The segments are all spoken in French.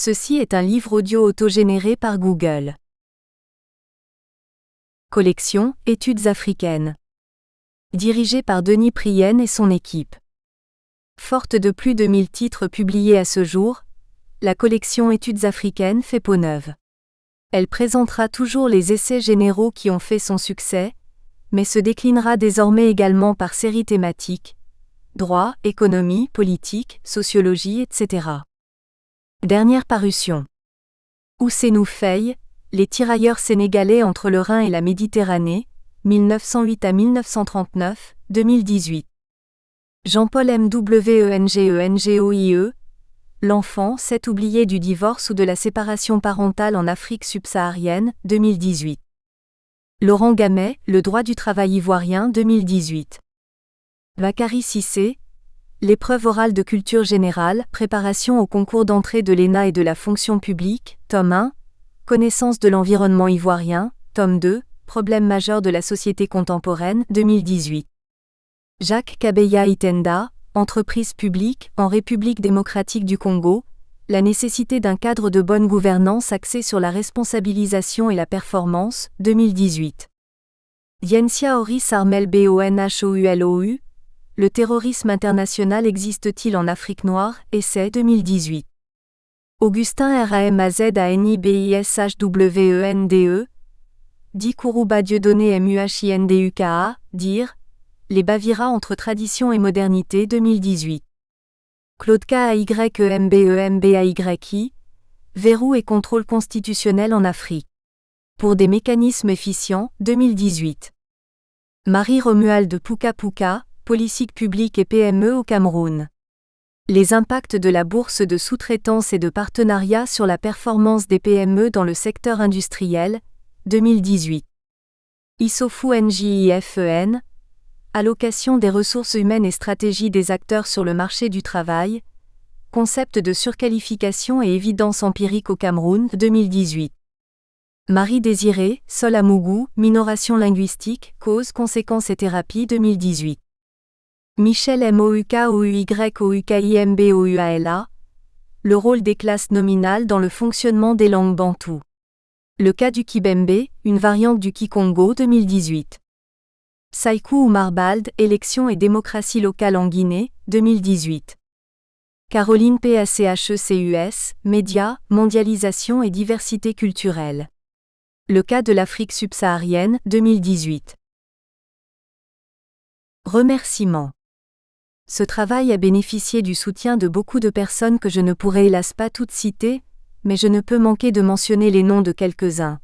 Ceci est un livre audio autogénéré par Google. Collection Études africaines. Dirigée par Denis Prienne et son équipe. Forte de plus de 1000 titres publiés à ce jour, la collection Études africaines fait peau neuve. Elle présentera toujours les essais généraux qui ont fait son succès, mais se déclinera désormais également par séries thématiques, droit, économie, politique, sociologie, etc. Dernière parution. Ousseynou Faye, Les tirailleurs sénégalais entre le Rhin et la Méditerranée, 1908 à 1939, 2018. Jean-Paul Mwengengoie, L'enfant, 7 oubliés du divorce ou de la séparation parentale en Afrique subsaharienne, 2018. Laurent Gamet, Le droit du travail ivoirien, 2018. Bakary Cissé, L'épreuve orale de culture générale, préparation au concours d'entrée de l'ENA et de la fonction publique, tome 1, Connaissance de l'environnement ivoirien, tome 2, Problèmes majeurs de la société contemporaine, 2018. Jacques Kabeya Itenda, Entreprise publique, en République démocratique du Congo, la nécessité d'un cadre de bonne gouvernance axé sur la responsabilisation et la performance, 2018. Yensia Horis Armel Bonhoulou, Le terrorisme international existe-t-il en Afrique noire, essai 2018. Augustin Ramazanibishwende, Di Kourouba Dieudonné Muhinduka, dire, Les Baviras entre tradition et modernité 2018. Claude Kaymembayki, Verrou et contrôle constitutionnel en Afrique. Pour des mécanismes efficients, 2018. Marie-Romualde Puka, Politique publique et PME au Cameroun. Les impacts de la bourse de sous-traitance et de partenariat sur la performance des PME dans le secteur industriel, 2018. Issoufou Njifen, Allocation des ressources humaines et stratégie des acteurs sur le marché du travail, Concept de surqualification et évidence empirique au Cameroun, 2018. Marie-Désirée, Sol Amougou, Minoration linguistique, causes, conséquences et thérapie, 2018. Michel Moukouykimboula, Le rôle des classes nominales dans le fonctionnement des langues bantoues. Le cas du Kibembe, une variante du Kikongo, 2018. Saikou Oumar Bald, Élections et démocratie locale en Guinée, 2018. Caroline Pachecus, Médias, mondialisation et diversité culturelle. Le cas de l'Afrique subsaharienne, 2018. Remerciements. Ce travail a bénéficié du soutien de beaucoup de personnes que je ne pourrai hélas pas toutes citer, mais je ne peux manquer de mentionner les noms de quelques-uns.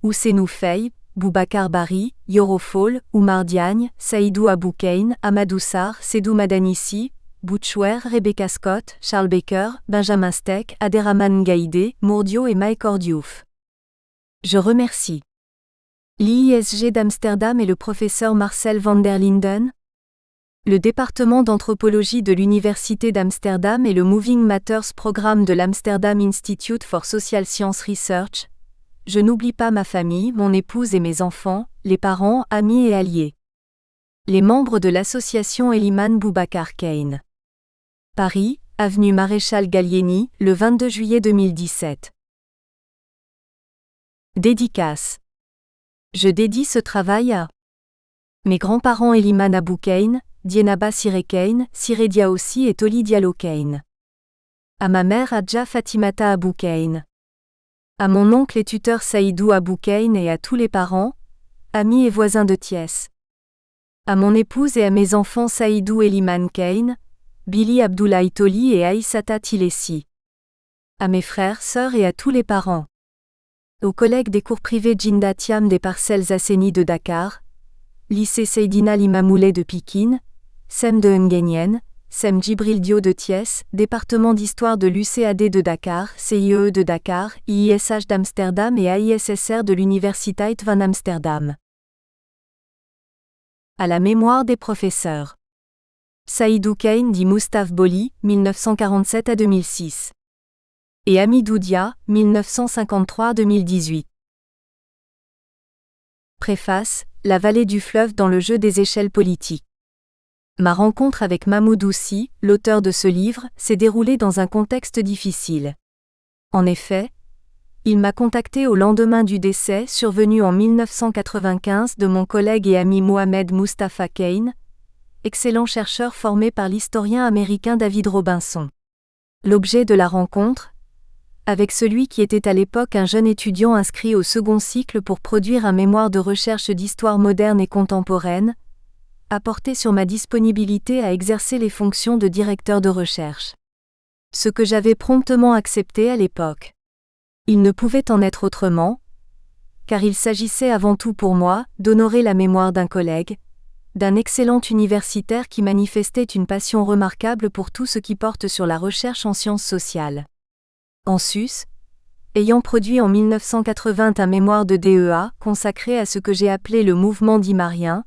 Ousseynou Faye, Boubacar Bari, Yoro Fall, Oumar Diagne, Saïdou Aboukeïne, Amadou Sarr, Sédou Madanissi, Bouchouer, Rebecca Scott, Charles Baker, Benjamin Steck, Aderaman Ngaïdé, Mourdio et Maïkor Diouf. Je remercie l'IISG d'Amsterdam et le professeur Marcel van der Linden, le département d'anthropologie de l'Université d'Amsterdam et le Moving Matters programme de l'Amsterdam Institute for Social Science Research. Je n'oublie pas ma famille, mon épouse et mes enfants, les parents, amis et alliés. Les membres de l'association Eliman Boubacar Keïne. Paris, avenue Maréchal Gallieni, le 22 juillet 2017. Dédicace. Je dédie ce travail à mes grands-parents Eliman Aboukeïne, Dienaba Siré Keïne, Siré Diaossi et Toli Diallo Keïne. À ma mère Adja Fatimata Aboukeïne. À mon oncle et tuteur Saïdou Aboukeïne et à tous les parents, amis et voisins de Thiès. À mon épouse et à mes enfants Saïdou Eliman Keïne, Billy Abdoulaye Toli et Aïssata Tilessi. À mes frères, sœurs et à tous les parents. Aux collègues des cours privés Djinda Thiam des parcelles Asseni de Dakar, lycée Seydina Limamoulay de Pikine, SEM de Nguyen, SEM Djibril Dio de Thiès, département d'histoire de l'UCAD de Dakar, CIE de Dakar, IISH d'Amsterdam et AISSR de l'Universiteit van Amsterdam. À la mémoire des professeurs. Saïdou Keïne dit Moustaphe Boli, 1947 à 2006. Et Amidou Dia, 1953-2018. Préface, La vallée du fleuve dans le jeu des échelles politiques. Ma rencontre avec Mahmoud Oussi, l'auteur de ce livre, s'est déroulée dans un contexte difficile. En effet, il m'a contacté au lendemain du décès survenu en 1995 de mon collègue et ami Mohamed Mustafa Kane, excellent chercheur formé par l'historien américain David Robinson. L'objet de la rencontre, avec celui qui était à l'époque un jeune étudiant inscrit au second cycle pour produire un mémoire de recherche d'histoire moderne et contemporaine, a porté sur ma disponibilité à exercer les fonctions de directeur de recherche. Ce que j'avais promptement accepté à l'époque. Il ne pouvait en être autrement, car il s'agissait avant tout pour moi d'honorer la mémoire d'un collègue, d'un excellent universitaire qui manifestait une passion remarquable pour tout ce qui porte sur la recherche en sciences sociales. En sus, ayant produit en 1980 un mémoire de DEA consacré à ce que j'ai appelé le mouvement dimarien,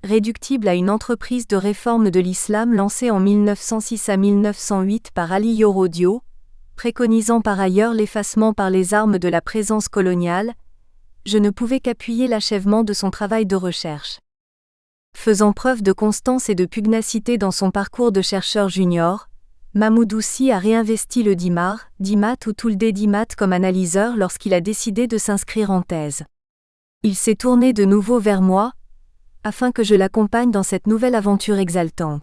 réductible à une entreprise de réforme de l'islam lancée en 1906 à 1908 par Ali Yorodio, préconisant par ailleurs l'effacement par les armes de la présence coloniale, je ne pouvais qu'appuyer l'achèvement de son travail de recherche. Faisant preuve de constance et de pugnacité dans son parcours de chercheur junior, Mamoudoussi a réinvesti le Dimat ou Touldé Dimat comme analyseur lorsqu'il a décidé de s'inscrire en thèse. Il s'est tourné de nouveau vers moi, afin que je l'accompagne dans cette nouvelle aventure exaltante.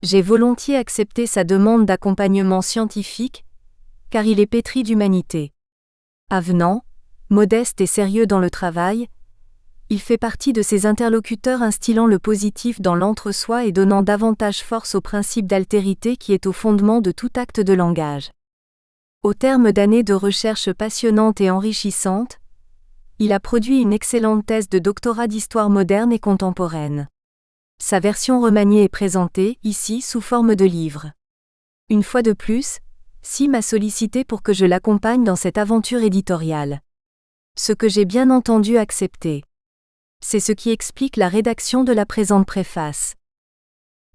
J'ai volontiers accepté sa demande d'accompagnement scientifique, car il est pétri d'humanité. Avenant, modeste et sérieux dans le travail, il fait partie de ces interlocuteurs instillant le positif dans l'entre-soi et donnant davantage force au principe d'altérité qui est au fondement de tout acte de langage. Au terme d'années de recherche passionnantes et enrichissantes, il a produit une excellente thèse de doctorat d'histoire moderne et contemporaine. Sa version remaniée est présentée, ici, sous forme de livre. Une fois de plus, Si m'a sollicité pour que je l'accompagne dans cette aventure éditoriale. Ce que j'ai bien entendu accepter. C'est ce qui explique la rédaction de la présente préface.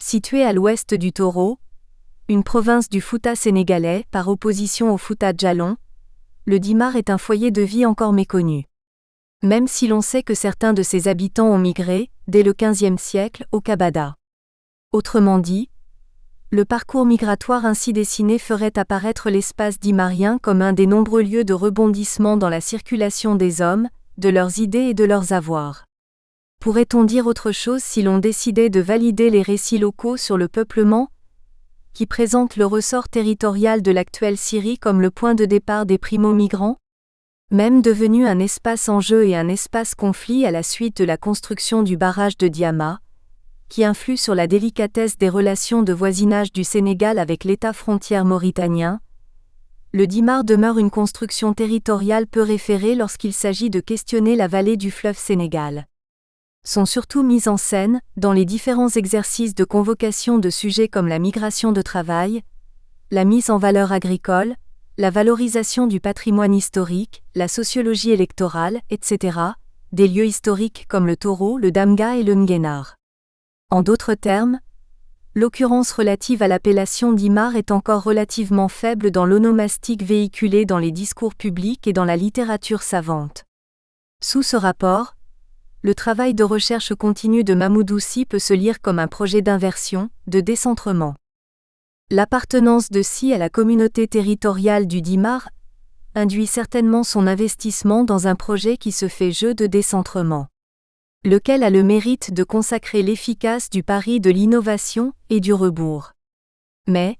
Située à l'ouest du Taureau, une province du Fouta sénégalais par opposition au Fouta Djallon, le Dimar est un foyer de vie encore méconnu. Même si l'on sait que certains de ses habitants ont migré, dès le XVe siècle, au Kabada. Autrement dit, le parcours migratoire ainsi dessiné ferait apparaître l'espace dimarien comme un des nombreux lieux de rebondissement dans la circulation des hommes, de leurs idées et de leurs avoirs. Pourrait-on dire autre chose si l'on décidait de valider les récits locaux sur le peuplement, qui présentent le ressort territorial de l'actuelle Syrie comme le point de départ des primo-migrants ? Même devenu un espace enjeu et un espace conflit à la suite de la construction du barrage de Diama, qui influe sur la délicatesse des relations de voisinage du Sénégal avec l'État frontière mauritanien, le Dimar demeure une construction territoriale peu référée lorsqu'il s'agit de questionner la vallée du fleuve Sénégal. Sont surtout mises en scène, dans les différents exercices de convocation de sujets comme la migration de travail, la mise en valeur agricole, la valorisation du patrimoine historique, la sociologie électorale, etc., des lieux historiques comme le Taureau, le Damga et le Nguénar. En d'autres termes, l'occurrence relative à l'appellation Dimar est encore relativement faible dans l'onomastique véhiculée dans les discours publics et dans la littérature savante. Sous ce rapport, le travail de recherche continue de Mamoudoussi peut se lire comme un projet d'inversion, de décentrement. L'appartenance de Si à la communauté territoriale du Dimar induit certainement son investissement dans un projet qui se fait jeu de décentrement, lequel a le mérite de consacrer l'efficace du pari de l'innovation et du rebours. Mais,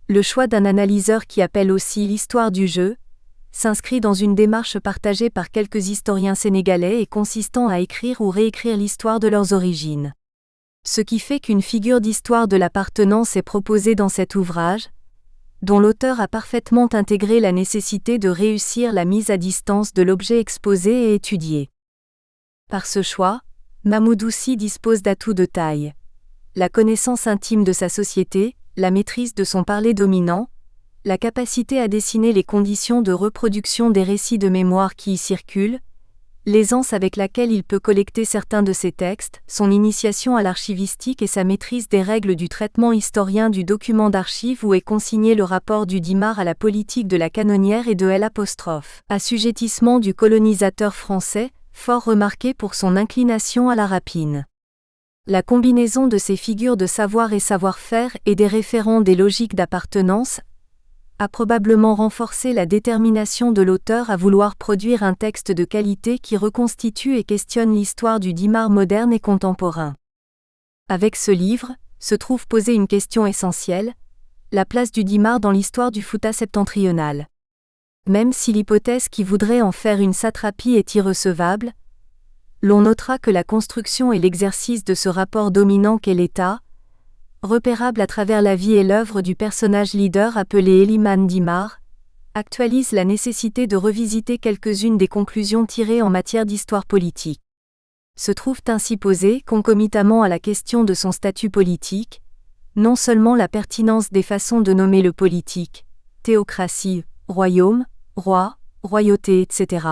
le choix d'un analyseur qui appelle aussi l'histoire du jeu, s'inscrit dans une démarche partagée par quelques historiens sénégalais et consistant à écrire ou réécrire l'histoire de leurs origines. Ce qui fait qu'une figure d'histoire de l'appartenance est proposée dans cet ouvrage, dont l'auteur a parfaitement intégré la nécessité de réussir la mise à distance de l'objet exposé et étudié. Par ce choix, Mamoudoussi dispose d'atouts de taille. La connaissance intime de sa société, la maîtrise de son parler dominant, la capacité à dessiner les conditions de reproduction des récits de mémoire qui y circulent, l'aisance avec laquelle il peut collecter certains de ses textes, son initiation à l'archivistique et sa maîtrise des règles du traitement historien du document d'archives où est consigné le rapport du Dimar à la politique de la canonnière et de L', assujettissement du colonisateur français, fort remarqué pour son inclination à la rapine. La combinaison de ces figures de savoir et savoir-faire et des référents des logiques d'appartenance a probablement renforcé la détermination de l'auteur à vouloir produire un texte de qualité qui reconstitue et questionne l'histoire du Dimar moderne et contemporain. Avec ce livre, se trouve posée une question essentielle, la place du Dimar dans l'histoire du Fouta septentrional. Même si l'hypothèse qui voudrait en faire une satrapie est irrecevable, l'on notera que la construction et l'exercice de ce rapport dominant qu'est l'État, repérable à travers la vie et l'œuvre du personnage leader appelé Eliman Dimar, actualise la nécessité de revisiter quelques-unes des conclusions tirées en matière d'histoire politique. Se trouve ainsi posée, concomitamment à la question de son statut politique, non seulement la pertinence des façons de nommer le politique, théocratie, royaume, roi, royauté, etc.,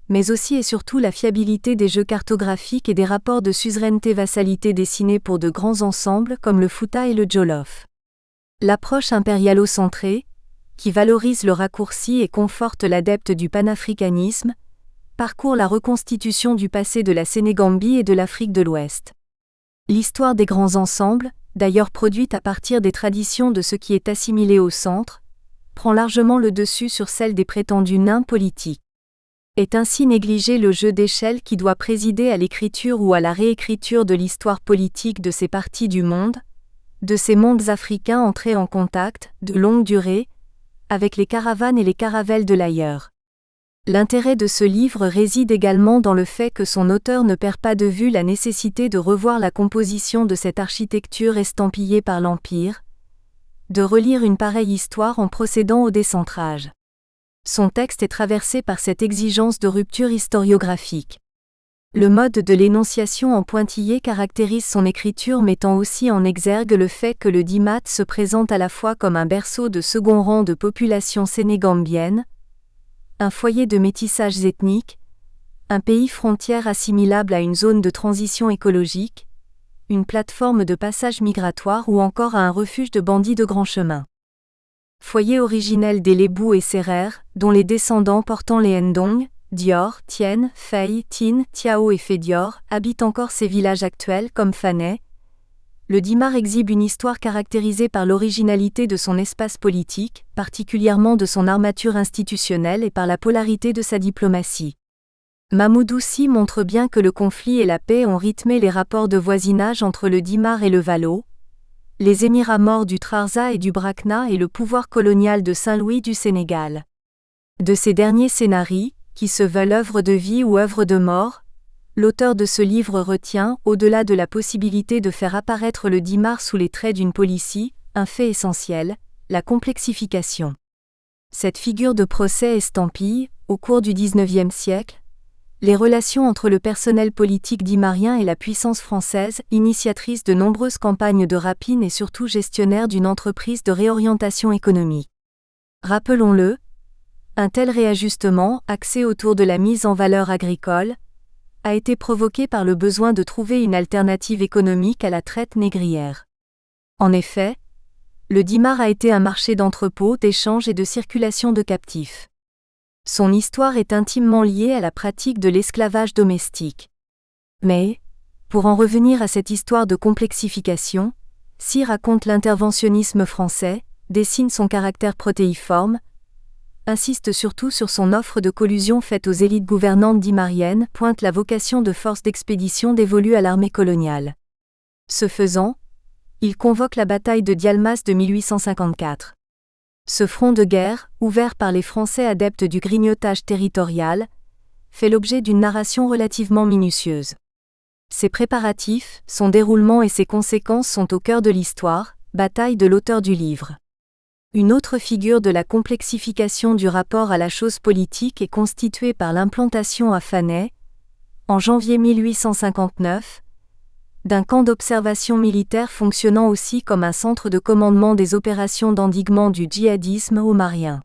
mais aussi et surtout la fiabilité des jeux cartographiques et des rapports de suzeraineté-vassalité dessinés pour de grands ensembles comme le Fouta et le Jolof. L'approche impérialo-centrée, qui valorise le raccourci et conforte l'adepte du panafricanisme, parcourt la reconstitution du passé de la Sénégambie et de l'Afrique de l'Ouest. L'histoire des grands ensembles, d'ailleurs produite à partir des traditions de ce qui est assimilé au centre, prend largement le dessus sur celle des prétendus nains politiques. Est ainsi négligé le jeu d'échelle qui doit présider à l'écriture ou à la réécriture de l'histoire politique de ces parties du monde, de ces mondes africains entrés en contact, de longue durée, avec les caravanes et les caravelles de l'ailleurs. L'intérêt de ce livre réside également dans le fait que son auteur ne perd pas de vue la nécessité de revoir la composition de cette architecture estampillée par l'Empire, de relire une pareille histoire en procédant au décentrage. Son texte est traversé par cette exigence de rupture historiographique. Le mode de l'énonciation en pointillé caractérise son écriture, mettant aussi en exergue le fait que le Dimat se présente à la fois comme un berceau de second rang de population sénégambienne, un foyer de métissage ethnique, un pays frontière assimilable à une zone de transition écologique, une plateforme de passage migratoire ou encore à un refuge de bandits de grand chemin. Foyer originel des Lébou et Sérères, dont les descendants portant les Ndong, Dior, Tien, Fei, Tin, Tiao et Fédior habitent encore ces villages actuels comme Fanay. Le Dimar exhibe une histoire caractérisée par l'originalité de son espace politique, particulièrement de son armature institutionnelle et par la polarité de sa diplomatie. Mamoudoussi montre bien que le conflit et la paix ont rythmé les rapports de voisinage entre le Dimar et le Valo, les émirats morts du Trarza et du Brakna et le pouvoir colonial de Saint-Louis du Sénégal. De ces derniers scénarios, qui se veulent œuvre de vie ou œuvre de mort, l'auteur de ce livre retient, au-delà de la possibilité de faire apparaître le Dimar sous les traits d'une policie, un fait essentiel, la complexification. Cette figure de procès estampille, au cours du XIXe siècle, les relations entre le personnel politique dimarien et la puissance française, initiatrice de nombreuses campagnes de rapine et surtout gestionnaire d'une entreprise de réorientation économique. Rappelons-le, un tel réajustement, axé autour de la mise en valeur agricole, a été provoqué par le besoin de trouver une alternative économique à la traite négrière. En effet, le Dimar a été un marché d'entrepôt, d'échange et de circulation de captifs. Son histoire est intimement liée à la pratique de l'esclavage domestique. Mais, pour en revenir à cette histoire de complexification, si raconte l'interventionnisme français, dessine son caractère protéiforme, insiste surtout sur son offre de collusion faite aux élites gouvernantes dimariennes, pointe la vocation de force d'expédition dévolue à l'armée coloniale. Ce faisant, il convoque la bataille de Dialmas de 1854. Ce front de guerre, ouvert par les Français adeptes du grignotage territorial, fait l'objet d'une narration relativement minutieuse. Ses préparatifs, son déroulement et ses conséquences sont au cœur de l'histoire, bataille de l'auteur du livre. Une autre figure de la complexification du rapport à la chose politique est constituée par l'implantation à Fanay, en janvier 1859, d'un camp d'observation militaire fonctionnant aussi comme un centre de commandement des opérations d'endiguement du djihadisme omarien.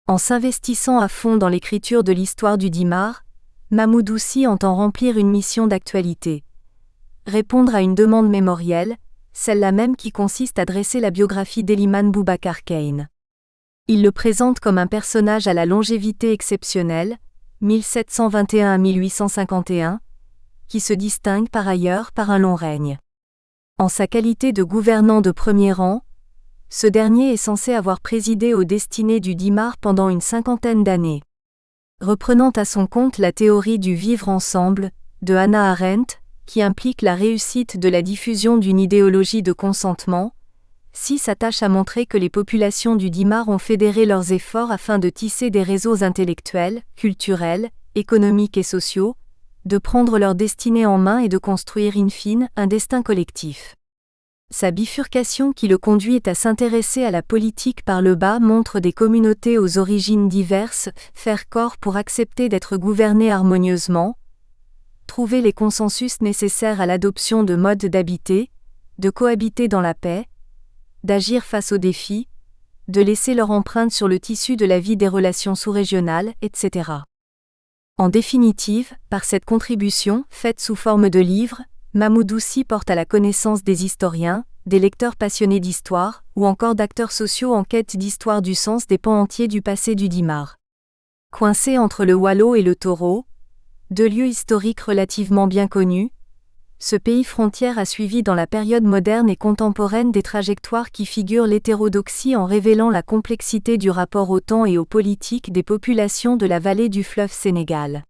En s'investissant à fond dans l'écriture de l'histoire du Dimar, Mamoudoussi entend remplir une mission d'actualité. Répondre à une demande mémorielle, celle-là même qui consiste à dresser la biographie d'Eliman Boubacar Keïne. Il le présente comme un personnage à la longévité exceptionnelle, 1721 à 1851, qui se distingue par ailleurs par un long règne. En sa qualité de gouvernant de premier rang, Ce dernier est censé avoir présidé aux destinées du Dimar pendant une 50aine d'années. Reprenant à son compte la théorie du vivre ensemble, de Hannah Arendt, qui implique la réussite de la diffusion d'une idéologie de consentement, s'attache à montrer que les populations du Dimar ont fédéré leurs efforts afin de tisser des réseaux intellectuels, culturels, économiques et sociaux, de prendre leur destinée en main et de construire in fine un destin collectif. Sa bifurcation qui le conduit à s'intéresser à la politique par le bas montre des communautés aux origines diverses faire corps pour accepter d'être gouvernées harmonieusement, trouver les consensus nécessaires à l'adoption de modes d'habiter, de cohabiter dans la paix, d'agir face aux défis, de laisser leur empreinte sur le tissu de la vie des relations sous-régionales, etc. En définitive, par cette contribution, faite sous forme de livre, Mamoudoussi porte à la connaissance des historiens, des lecteurs passionnés d'histoire, ou encore d'acteurs sociaux en quête d'histoire du sens des pans entiers du passé du Dimar. Coincé entre le Waalo et le Toro, deux lieux historiques relativement bien connus, ce pays frontière a suivi dans la période moderne et contemporaine des trajectoires qui figurent l'hétérodoxie en révélant la complexité du rapport au temps et aux politiques des populations de la vallée du fleuve Sénégal.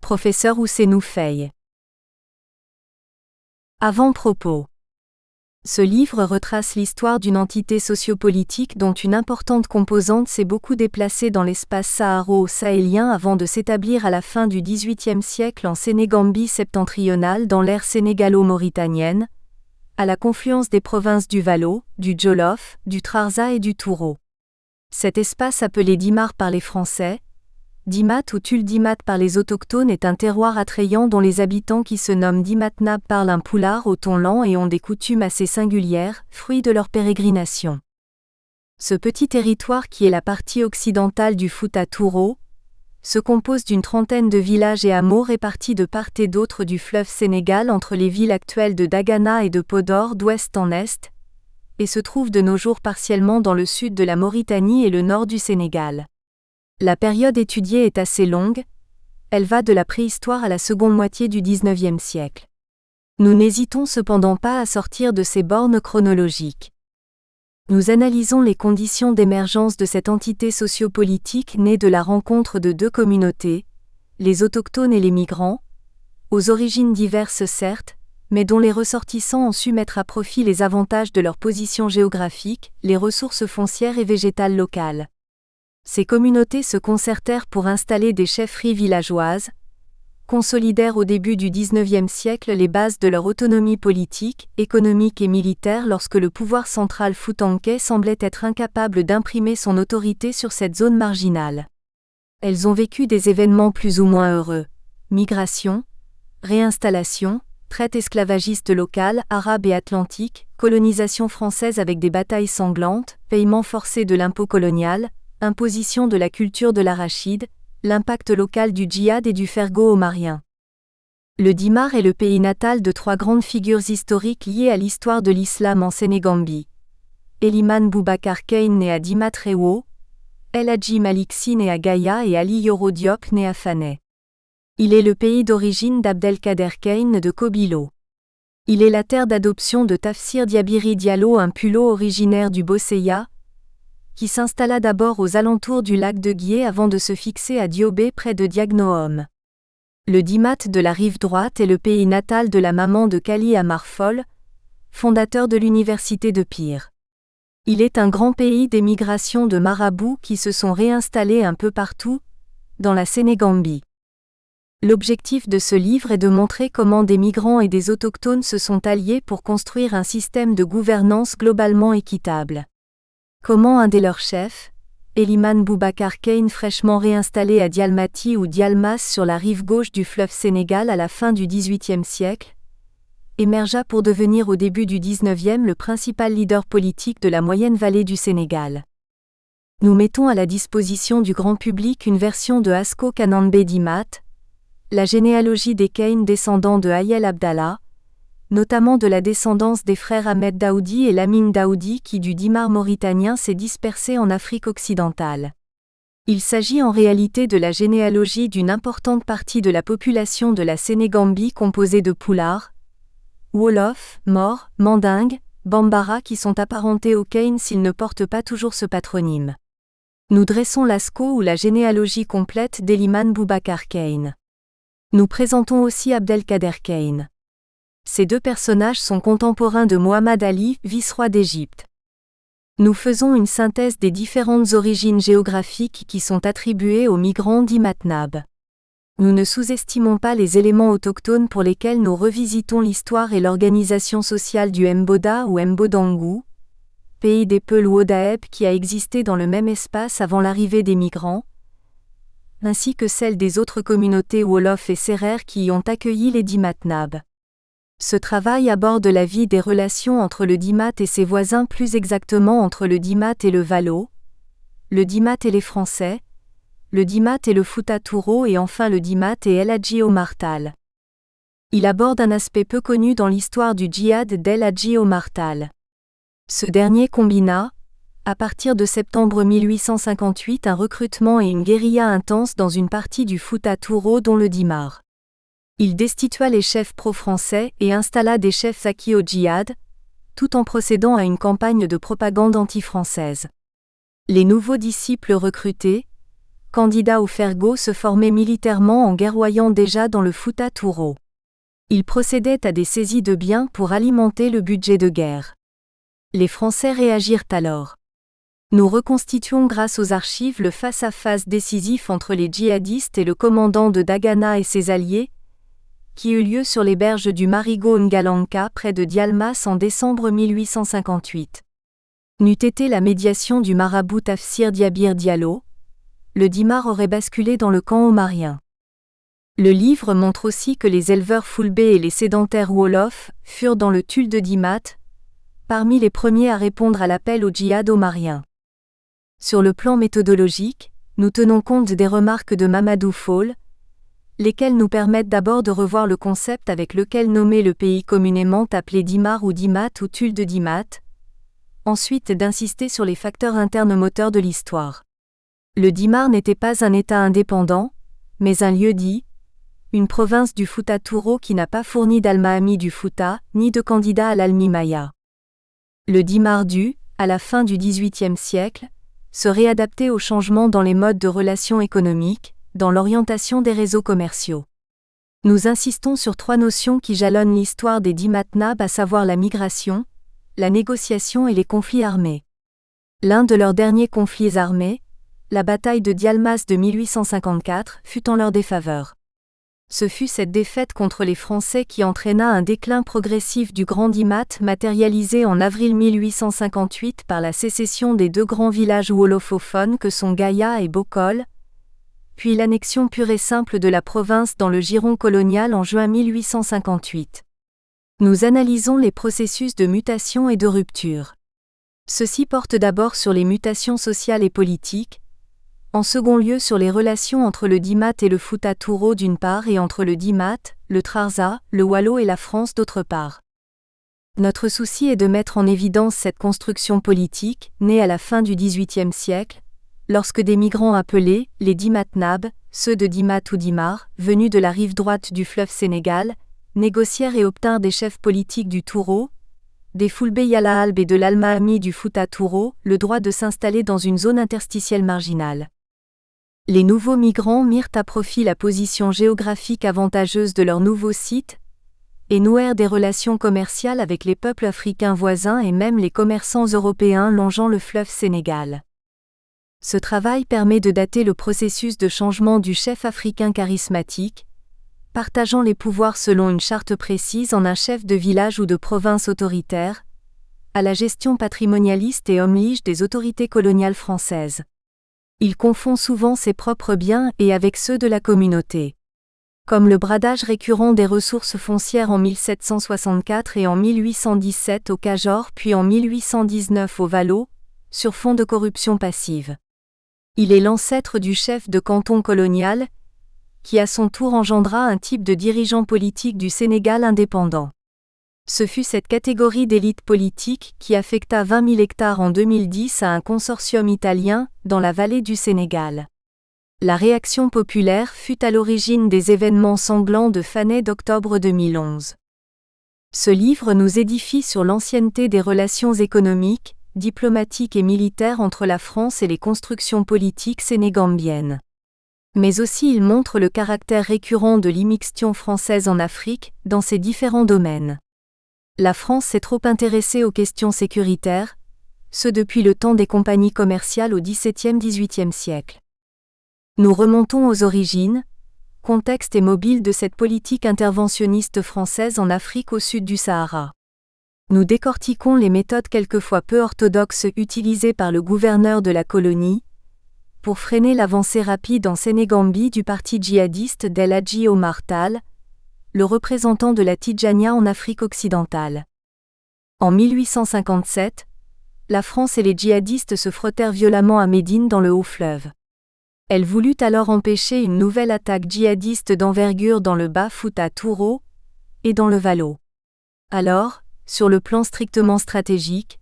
Professeur Ousseynou Faye. Avant-propos. Ce livre retrace l'histoire d'une entité sociopolitique dont une importante composante s'est beaucoup déplacée dans l'espace saharo-sahélien avant de s'établir à la fin du XVIIIe siècle en Sénégambie septentrionale dans l'ère sénégalo-mauritanienne, à la confluence des provinces du Waalo, du Jolof, du Trarza et du Touro. Cet espace appelé Dimar par les Français, Dimat ou Tuldimat par les autochtones est un terroir attrayant dont les habitants qui se nomment Dimatnab parlent un poulard au ton lent et ont des coutumes assez singulières, fruits de leur pérégrination. Ce petit territoire qui est la partie occidentale du Fouta Touro, se compose d'une trentaine de villages et hameaux répartis de part et d'autre du fleuve Sénégal entre les villes actuelles de Dagana et de Podor d'ouest en est, et se trouve de nos jours partiellement dans le sud de la Mauritanie et le nord du Sénégal. La période étudiée est assez longue, elle va de la préhistoire à la seconde moitié du XIXe siècle. Nous n'hésitons cependant pas à sortir de ces bornes chronologiques. Nous analysons les conditions d'émergence de cette entité sociopolitique née de la rencontre de deux communautés, les autochtones et les migrants, aux origines diverses certes, mais dont les ressortissants ont su mettre à profit les avantages de leur position géographique, les ressources foncières et végétales locales. Ces communautés se concertèrent pour installer des chefferies villageoises, consolidèrent au début du XIXe siècle les bases de leur autonomie politique, économique et militaire lorsque le pouvoir central foutanké semblait être incapable d'imprimer son autorité sur cette zone marginale. Elles ont vécu des événements plus ou moins heureux, migration, réinstallation, traite esclavagiste locale, arabe et atlantique, colonisation française avec des batailles sanglantes, paiement forcé de l'impôt colonial, imposition de la culture de l'arachide, l'impact local du djihad et du fergo omarien. Le Dimar est le pays natal de trois grandes figures historiques liées à l'histoire de l'islam en Sénégambie. Eliman Boubacar Keïne né à Dimat Rewo, El Hadji Malick Sy né à Gaïa et Ali Yoro Diop né à Fanay. Il est le pays d'origine d'Abdelkader Keïne de Kobilo. Il est la terre d'adoption de Tafsir Diabiri Diallo, un pulo originaire du Bosseya, qui s'installa d'abord aux alentours du lac de Guié avant de se fixer à Diobé près de Diagnohom. Le Dimat de la rive droite est le pays natal de la maman de Kali Amar Fall, fondateur de l'université de Pire. Il est un grand pays des migrations de marabouts qui se sont réinstallés un peu partout, dans la Sénégambie. L'objectif de ce livre est de montrer comment des migrants et des autochtones se sont alliés pour construire un système de gouvernance globalement équitable. Comment un des leurs chefs, Eliman Boubacar Keïne fraîchement réinstallé à Dialmati ou Dialmas sur la rive gauche du fleuve Sénégal à la fin du XVIIIe siècle, émergea pour devenir au début du XIXe le principal leader politique de la moyenne vallée du Sénégal. Nous mettons à la disposition du grand public une version de Asko Kananbe Dimat, la généalogie des Keïne descendants de Hayel Abdallah, notamment de la descendance des frères Ahmed Daoudi et Lamine Daoudi qui du Dimar mauritanien s'est dispersé en Afrique occidentale. Il s'agit en réalité de la généalogie d'une importante partie de la population de la Sénégambie composée de Poulards, Wolof, Maures, Mandingues, Bambara qui sont apparentés aux Kane s'ils ne portent pas toujours ce patronyme. Nous dressons l'ASCO ou la généalogie complète d'Eliman Boubacar Kane. Nous présentons aussi Abdelkader Kane. Ces deux personnages sont contemporains de Mohammad Ali, vice-roi d'Égypte. Nous faisons une synthèse des différentes origines géographiques qui sont attribuées aux migrants dits Matnab. Nous ne sous-estimons pas les éléments autochtones pour lesquels nous revisitons l'histoire et l'organisation sociale du Mboda ou Mbodangou, pays des Peuls ou Odaeb qui a existé dans le même espace avant l'arrivée des migrants, ainsi que celle des autres communautés Wolof et Serer qui y ont accueilli les dits Matnab. Ce travail aborde la vie des relations entre le Dimat et ses voisins, plus exactement entre le Dimat et le Valo, le Dimat et les Français, le Dimat et le Fouta Touro et enfin le Dimat et El Hadji Omar Tall. Il aborde un aspect peu connu dans l'histoire du djihad d'El Hadji Omar Tall. Ce dernier combina, à partir de septembre 1858, un recrutement et une guérilla intense dans une partie du Fouta Touro dont le Dimar. Il destitua les chefs pro-français et installa des chefs acquis au djihad, tout en procédant à une campagne de propagande anti-française. Les nouveaux disciples recrutés, candidats au Fergo, se formaient militairement en guerroyant déjà dans le Fouta Touro. Ils procédaient à des saisies de biens pour alimenter le budget de guerre. Les Français réagirent alors. Nous reconstituons grâce aux archives le face-à-face décisif entre les djihadistes et le commandant de Dagana et ses alliés, qui eut lieu sur les berges du Marigot Ngalanka près de Dialmas en décembre 1858. N'eût été la médiation du marabout Tafsir Diabir Diallo, le Dimar aurait basculé dans le camp omarien. Le livre montre aussi que les éleveurs Foulbé et les sédentaires Wolof furent dans le Tulle de Dimat, parmi les premiers à répondre à l'appel au djihad omarien. Sur le plan méthodologique, nous tenons compte des remarques de Mamadou Fall, lesquelles nous permettent d'abord de revoir le concept avec lequel nommer le pays communément appelé Dimar ou Dimat ou Tulle de Dimat, ensuite d'insister sur les facteurs internes moteurs de l'histoire. Le Dimar n'était pas un État indépendant, mais un lieu-dit, une province du Fouta Touro qui n'a pas fourni d'Almaami du Fouta, ni de candidat à l'Almi-Maya. Le Dimar dut, à la fin du XVIIIe siècle, se réadapter aux changements dans les modes de relations économiques, dans l'orientation des réseaux commerciaux. Nous insistons sur trois notions qui jalonnent l'histoire des Dimatnab, à savoir la migration, la négociation et les conflits armés. L'un de leurs derniers conflits armés, la bataille de Dialmas de 1854, fut en leur défaveur. Ce fut cette défaite contre les Français qui entraîna un déclin progressif du Grand Dimat, matérialisé en avril 1858 par la sécession des deux grands villages wolofophones que sont Gaïa et Bokol, puis l'annexion pure et simple de la province dans le giron colonial en juin 1858. Nous analysons les processus de mutation et de rupture. Ceux-ci portent d'abord sur les mutations sociales et politiques, en second lieu sur les relations entre le Dimat et le Fouta Touro d'une part et entre le Dimat, le Trarza, le Wallo et la France d'autre part. Notre souci est de mettre en évidence cette construction politique, née à la fin du XVIIIe siècle, lorsque des migrants appelés, les Dimatnab, ceux de Dimat ou Dimar, venus de la rive droite du fleuve Sénégal, négocièrent et obtinrent des chefs politiques du Touro, des Foulbé Yalaalb et de l'Almaami du Fouta Touro, le droit de s'installer dans une zone interstitielle marginale. Les nouveaux migrants mirent à profit la position géographique avantageuse de leur nouveau site et nouèrent des relations commerciales avec les peuples africains voisins et même les commerçants européens longeant le fleuve Sénégal. Ce travail permet de dater le processus de changement du chef africain charismatique, partageant les pouvoirs selon une charte précise en un chef de village ou de province autoritaire, à la gestion patrimonialiste et homme-lige des autorités coloniales françaises. Il confond souvent ses propres biens et avec ceux de la communauté. Comme le bradage récurrent des ressources foncières en 1764 et en 1817 au Cajor puis en 1819 au Valo, sur fond de corruption passive. Il est l'ancêtre du chef de canton colonial, qui à son tour engendra un type de dirigeant politique du Sénégal indépendant. Ce fut cette catégorie d'élite politique qui affecta 20 000 hectares en 2010 à un consortium italien, dans la vallée du Sénégal. La réaction populaire fut à l'origine des événements sanglants de Fanay d'octobre 2011. Ce livre nous édifie sur l'ancienneté des relations économiques, diplomatiques et militaires entre la France et les constructions politiques sénégambiennes. Mais aussi il montre le caractère récurrent de l'immixtion française en Afrique, dans ses différents domaines. La France s'est trop intéressée aux questions sécuritaires, ce depuis le temps des compagnies commerciales au XVIIe-XVIIIe siècle. Nous remontons aux origines, contexte et mobile de cette politique interventionniste française en Afrique au sud du Sahara. Nous décortiquons les méthodes quelquefois peu orthodoxes utilisées par le gouverneur de la colonie, pour freiner l'avancée rapide en Sénégambie du parti djihadiste d'El Hadji Omar Tall, le représentant de la Tidjania en Afrique occidentale. En 1857, la France et les djihadistes se frottèrent violemment à Médine dans le Haut-Fleuve. Elle voulut alors empêcher une nouvelle attaque djihadiste d'envergure dans le Bas-Fouta Touro et dans le Valo. Alors, sur le plan strictement stratégique,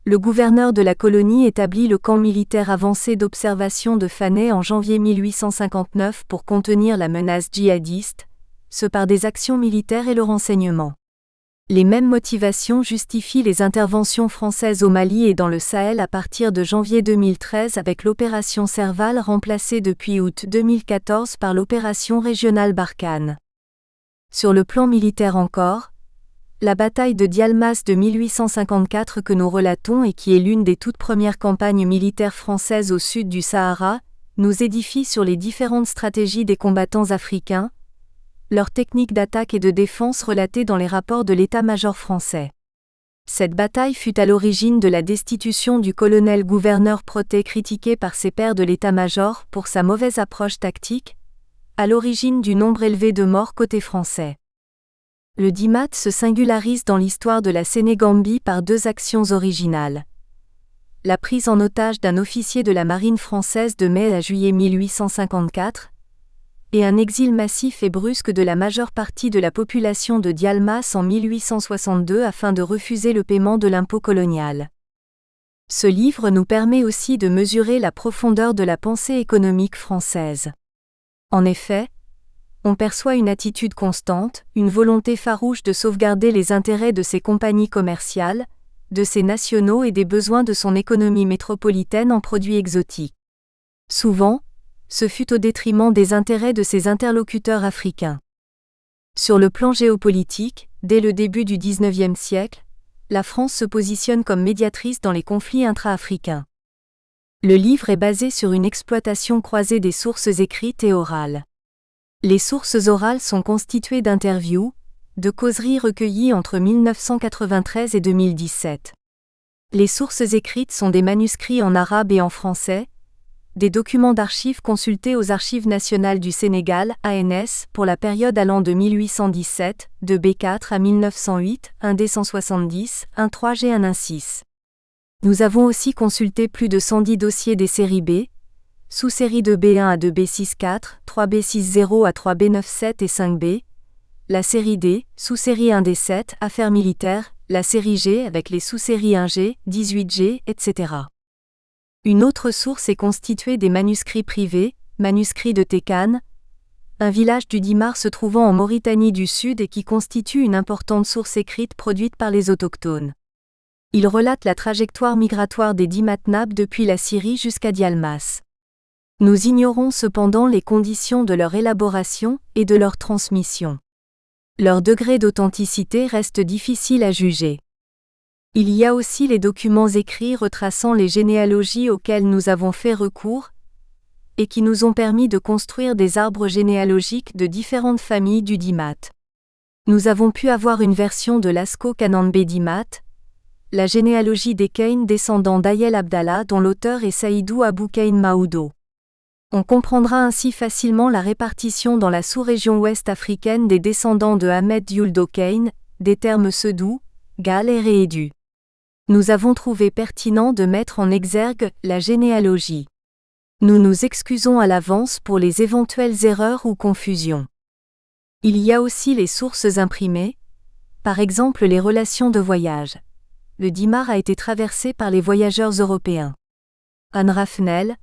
le gouverneur de la colonie établit le camp militaire avancé d'observation de Fanay en janvier 1859 pour contenir la menace djihadiste, ce par des actions militaires et le renseignement. Les mêmes motivations justifient les interventions françaises au Mali et dans le Sahel à partir de janvier 2013 avec l'opération Serval remplacée depuis août 2014 par l'opération régionale Barkhane. Sur le plan militaire encore, la bataille de Dialmas de 1854 que nous relatons et qui est l'une des toutes premières campagnes militaires françaises au sud du Sahara, nous édifie sur les différentes stratégies des combattants africains, leurs techniques d'attaque et de défense relatées dans les rapports de l'état-major français. Cette bataille fut à l'origine de la destitution du colonel-gouverneur Protet critiqué par ses pairs de l'état-major pour sa mauvaise approche tactique, à l'origine du nombre élevé de morts côté français. Le DIMAT se singularise dans l'histoire de la Sénégambie par deux actions originales. La prise en otage d'un officier de la marine française de mai à juillet 1854, et un exil massif et brusque de la majeure partie de la population de Dialmas en 1862 afin de refuser le paiement de l'impôt colonial. Ce livre nous permet aussi de mesurer la profondeur de la pensée économique française. En effet, on perçoit une attitude constante, une volonté farouche de sauvegarder les intérêts de ses compagnies commerciales, de ses nationaux et des besoins de son économie métropolitaine en produits exotiques. Souvent, ce fut au détriment des intérêts de ses interlocuteurs africains. Sur le plan géopolitique, dès le début du XIXe siècle, la France se positionne comme médiatrice dans les conflits intra-africains. Le livre est basé sur une exploitation croisée des sources écrites et orales. Les sources orales sont constituées d'interviews, de causeries recueillies entre 1993 et 2017. Les sources écrites sont des manuscrits en arabe et en français, des documents d'archives consultés aux Archives nationales du Sénégal, ANS, pour la période allant de 1817, de B4 à 1908, un D170, un 3G, un 6. Nous avons aussi consulté plus de 110 dossiers des séries B, sous-séries de B1 à 2B64, 3B60 à 3B97 et 5B, la série D, sous-série 1D7, affaires militaires, la série G avec les sous-séries 1G, 18G, etc. Une autre source est constituée des manuscrits privés, manuscrits de Tékane, un village du Dimar se trouvant en Mauritanie du Sud et qui constitue une importante source écrite produite par les autochtones. Il relate la trajectoire migratoire des Dimatnab depuis la Syrie jusqu'à Dialmas. Nous ignorons cependant les conditions de leur élaboration et de leur transmission. Leur degré d'authenticité reste difficile à juger. Il y a aussi les documents écrits retraçant les généalogies auxquelles nous avons fait recours et qui nous ont permis de construire des arbres généalogiques de différentes familles du Dimat. Nous avons pu avoir une version de Lasco Kananbe Dimat, la généalogie des Kane descendants d'Ayel Abdallah dont l'auteur est Saïdou Abou Kane Maoudo. On comprendra ainsi facilement la répartition dans la sous-région ouest africaine des descendants de Ahmed Yuldo Kane, des termes Sedou, Gal et Réédu. Nous avons trouvé pertinent de mettre en exergue la généalogie. Nous nous excusons à l'avance pour les éventuelles erreurs ou confusions. Il y a aussi les sources imprimées, par exemple les relations de voyage. Le Dimar a été traversé par les voyageurs européens. Anne Raffnel,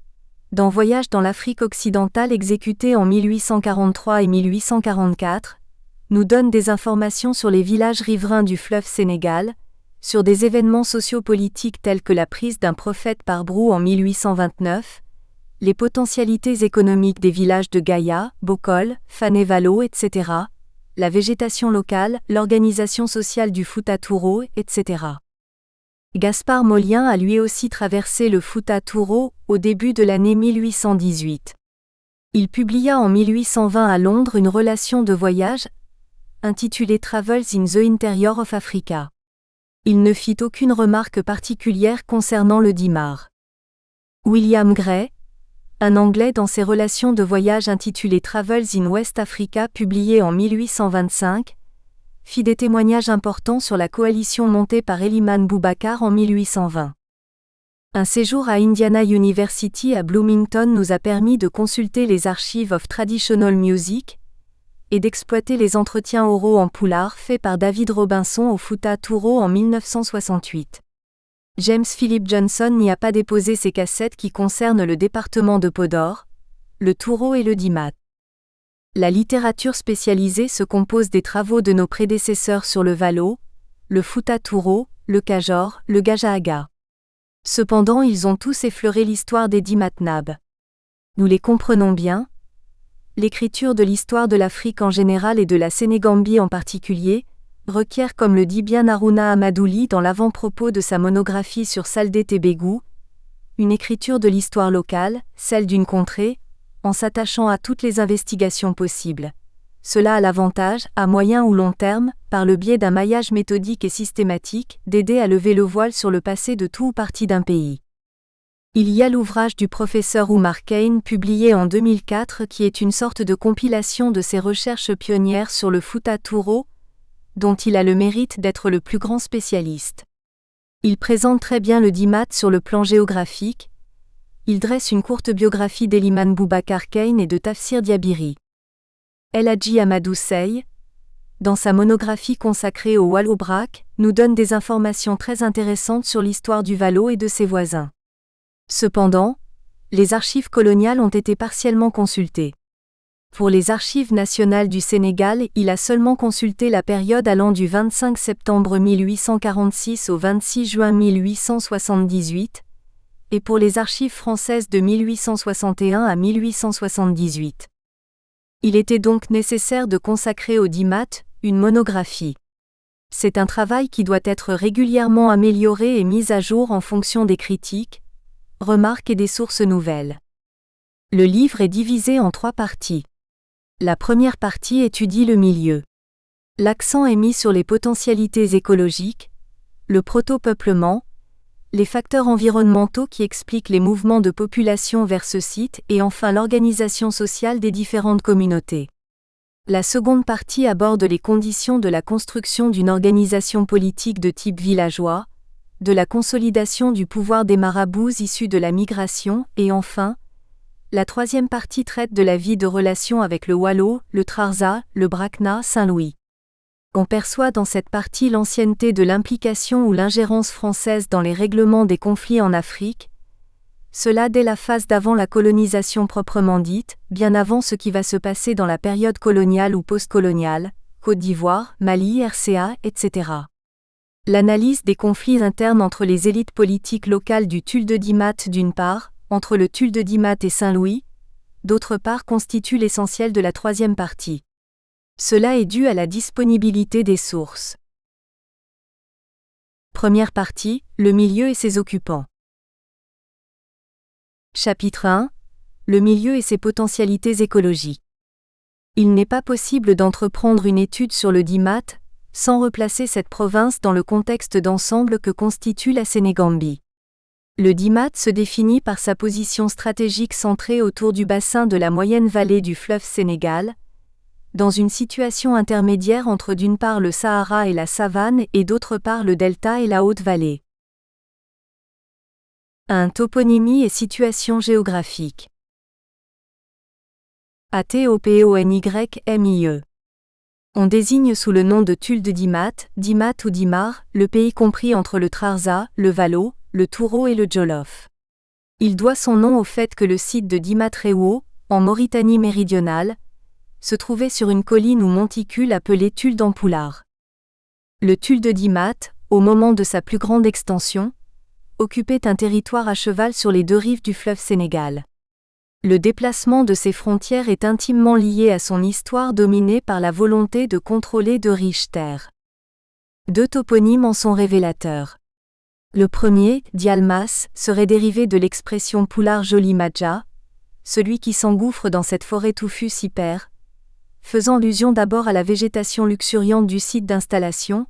dans Voyage dans l'Afrique occidentale exécuté en 1843 et 1844, nous donne des informations sur les villages riverains du fleuve Sénégal, sur des événements sociopolitiques tels que la prise d'un prophète par Brou en 1829, les potentialités économiques des villages de Gaïa, Bokol, Fané-Valo, etc., la végétation locale, l'organisation sociale du Fouta Touro, etc. Gaspard Molien a lui aussi traversé le Fouta Touro au début de l'année 1818. Il publia en 1820 à Londres une relation de voyage intitulée Travels in the Interior of Africa. Il ne fit aucune remarque particulière concernant le Dimar. William Gray, un Anglais dans ses relations de voyage intitulées Travels in West Africa publiées en 1825, fit des témoignages importants sur la coalition montée par Eliman Boubacar en 1820. Un séjour à Indiana University à Bloomington nous a permis de consulter les archives of traditional music et d'exploiter les entretiens oraux en poulard faits par David Robinson au Fouta Touro en 1968. James Philip Johnson n'y a pas déposé ses cassettes qui concernent le département de Podor, le Touro et le Dimat. La littérature spécialisée se compose des travaux de nos prédécesseurs sur le Valo, le Fouta Touro, le Kajor, le Gajaaga. Cependant, ils ont tous effleuré l'histoire des Dimatnab. Nous les comprenons bien. L'écriture de l'histoire de l'Afrique en général et de la Sénégambie en particulier requiert, comme le dit bien Haruna Amadouli dans l'avant-propos de sa monographie sur Saldé Tébégou, une écriture de l'histoire locale, celle d'une contrée, en s'attachant à toutes les investigations possibles. Cela a l'avantage, à moyen ou long terme, par le biais d'un maillage méthodique et systématique, d'aider à lever le voile sur le passé de tout ou partie d'un pays. Il y a l'ouvrage du professeur Oumar Kane publié en 2004 qui est une sorte de compilation de ses recherches pionnières sur le Fouta Touro, dont il a le mérite d'être le plus grand spécialiste. Il présente très bien le Dimat sur le plan géographique. Il dresse une courte biographie d'Eliman Boubacar Kane et de Tafsir Diabiri. El Hadji Amadou Sey, dans sa monographie consacrée au Wallo-Brak, nous donne des informations très intéressantes sur l'histoire du Valo et de ses voisins. Cependant, les archives coloniales ont été partiellement consultées. Pour les archives nationales du Sénégal, il a seulement consulté la période allant du 25 septembre 1846 au 26 juin 1878, et pour les archives françaises de 1861 à 1878. Il était donc nécessaire de consacrer au Dimat une monographie. C'est un travail qui doit être régulièrement amélioré et mis à jour en fonction des critiques, remarques et des sources nouvelles. Le livre est divisé en 3 parties. La première partie étudie le milieu. L'accent est mis sur les potentialités écologiques, le proto-peuplement, les facteurs environnementaux qui expliquent les mouvements de population vers ce site et enfin l'organisation sociale des différentes communautés. La seconde partie aborde les conditions de la construction d'une organisation politique de type villageois, de la consolidation du pouvoir des marabouts issus de la migration et enfin, la troisième partie traite de la vie de relation avec le Wallo, le Trarza, le Brakna, Saint-Louis. On perçoit dans cette partie l'ancienneté de l'implication ou l'ingérence française dans les règlements des conflits en Afrique, cela dès la phase d'avant la colonisation proprement dite, bien avant ce qui va se passer dans la période coloniale ou post-coloniale, Côte d'Ivoire, Mali, RCA, etc. L'analyse des conflits internes entre les élites politiques locales du Tuile de Dimat d'une part, entre le Tuile de Dimat et Saint-Louis, d'autre part constitue l'essentiel de la troisième partie. Cela est dû à la disponibilité des sources. Première partie, le milieu et ses occupants. Chapitre 1. Le milieu et ses potentialités écologiques. Il n'est pas possible d'entreprendre une étude sur le Dimat sans replacer cette province dans le contexte d'ensemble que constitue la Sénégambie. Le Dimat se définit par sa position stratégique centrée autour du bassin de la moyenne vallée du fleuve Sénégal, dans une situation intermédiaire entre d'une part le Sahara et la savane et d'autre part le delta et la haute vallée. 1. Toponymie et situation géographique. ATOPONYMIE. On désigne sous le nom de Tuile de Dimat, Dimat ou Dimar, le pays compris entre le Trarza, le Valo, le Touro et le Jolof. Il doit son nom au fait que le site de Dimatreo, en Mauritanie méridionale, se trouvait sur une colline ou monticule appelée Tulle d'Ampoulard. Le Tulle de Dimat, au moment de sa plus grande extension, occupait un territoire à cheval sur les deux rives du fleuve Sénégal. Le déplacement de ces frontières est intimement lié à son histoire dominée par la volonté de contrôler de riches terres. Deux toponymes en sont révélateurs. Le premier, Dialmas, serait dérivé de l'expression Poulard Joli Madja, celui qui s'engouffre dans cette forêt touffue s'y perd, faisant allusion d'abord à la végétation luxuriante du site d'installation,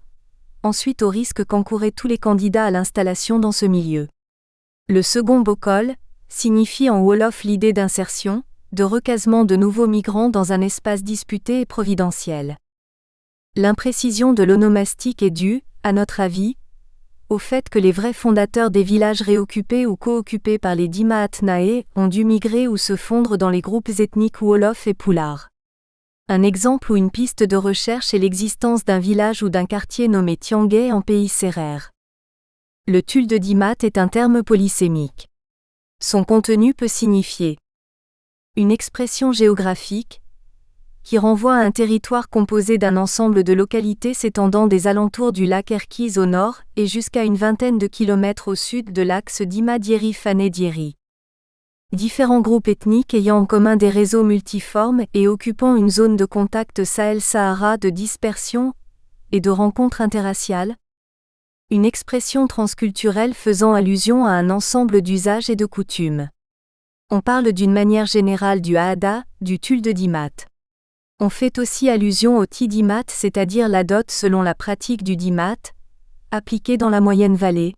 ensuite au risque qu'encouraient tous les candidats à l'installation dans ce milieu. Le second Bokol signifie en wolof l'idée d'insertion, de recasement de nouveaux migrants dans un espace disputé et providentiel. L'imprécision de l'onomastique est due, à notre avis, au fait que les vrais fondateurs des villages réoccupés ou co-occupés par les Dimaat-Naé ont dû migrer ou se fondre dans les groupes ethniques wolof et Poulard. Un exemple ou une piste de recherche est l'existence d'un village ou d'un quartier nommé Tiangué en pays sérère. Le Tulle de Dimat est un terme polysémique. Son contenu peut signifier une expression géographique qui renvoie à un territoire composé d'un ensemble de localités s'étendant des alentours du lac Erkiz au nord et jusqu'à une vingtaine de kilomètres au sud de l'axe Dima-Diéry-Fané-Diéry. Différents groupes ethniques ayant en commun des réseaux multiformes et occupant une zone de contact Sahel-Sahara de dispersion et de rencontres interraciales. Une expression transculturelle faisant allusion à un ensemble d'usages et de coutumes. On parle d'une manière générale du Haada, du Tulle de Dimat. On fait aussi allusion au Tidimat, c'est-à-dire la dot selon la pratique du Dimat, appliquée dans la moyenne vallée.